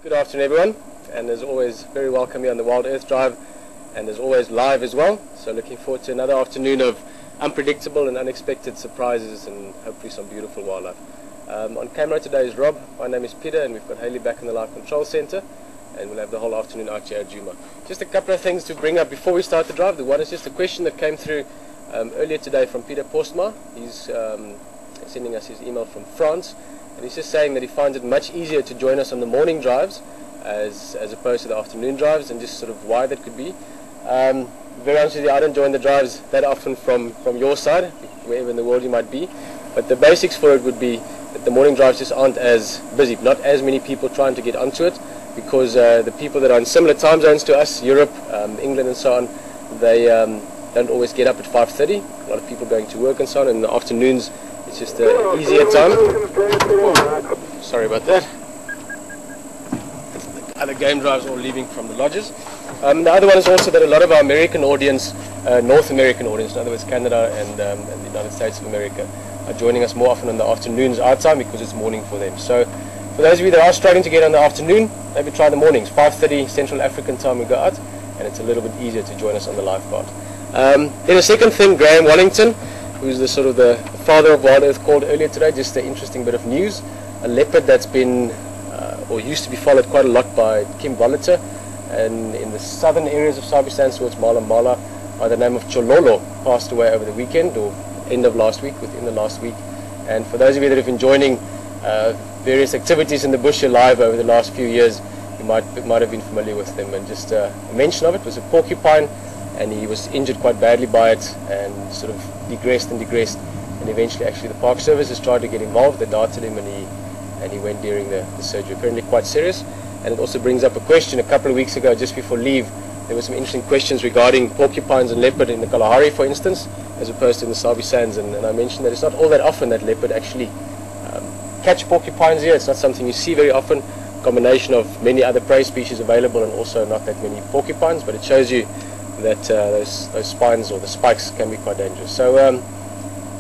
Good afternoon everyone, and as always very welcome here on the Wild Earth Drive, and as always live as well, so looking forward to another afternoon of unpredictable and unexpected surprises and hopefully some beautiful wildlife. On camera today is Rob, my name is Peter, and we've got Haley back in the Live Control Centre, and we'll have the whole afternoon out here at Djuma. Just a couple of things to bring up before we start the drive. The one is just a question that came through earlier today from Peter Postma. He's sending us his email from France, and he's just saying that he finds it much easier to join us on the morning drives as opposed to the afternoon drives, and just sort of why that could be. Very honest with you, I don't join the drives that often from your side, wherever in the world you might be, but the basics for it would be that the morning drives just aren't as busy, not as many people trying to get onto it, because the people that are in similar time zones to us, Europe, England and so on, they don't always get up at 5:30. A lot of people going to work and so on, and in the afternoons it's just an easier time. Oh, sorry about that. The other game drives all leaving from the lodges. The other one is also that a lot of our American audience, North American audience, in other words Canada and the United States of America, are joining us more often in the afternoons our time because it's morning for them. So for those of you that are struggling to get on the afternoon, maybe try the mornings. 5:30 Central African time we go out, and it's a little bit easier to join us on the live part. Then the second thing, Graham Wallington, who's the sort of the father of Wild Earth, called earlier today. Just an interesting bit of news. A leopard that's been or used to be followed quite a lot by Kim Voliter, and in the southern areas of Sabistan towards Mala Mala, by the name of Chololo, passed away over the weekend, or end of last week, within the last week. And for those of you that have been joining various activities in the bush alive over the last few years, you might have been familiar with them. And just a mention of it was a porcupine, and he was injured quite badly by it, and sort of digressed, and eventually actually the Park Service has tried to get involved. They darted him, and he went during the surgery. Apparently quite serious. And it also brings up a question. A couple of weeks ago, just before leave, there were some interesting questions regarding porcupines and leopard in the Kalahari, for instance, as opposed to in the Sabi Sands. And I mentioned that it's not all that often that leopard actually catch porcupines here. It's not something you see very often. Combination of many other prey species available, and also not that many porcupines. But it shows you that those spines or the spikes can be quite dangerous. So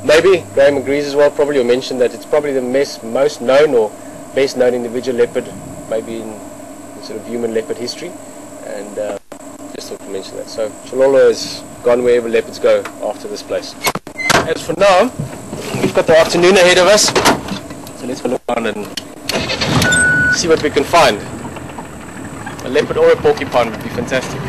maybe Graham agrees as well. Probably, or mentioned that it's probably the most known or best known individual leopard, maybe in sort of human leopard history, and just thought to mention that. So Chololo has gone wherever leopards go after this place. As for now, we've got the afternoon ahead of us, so let's go look around and see what we can find. A leopard or a porcupine would be fantastic.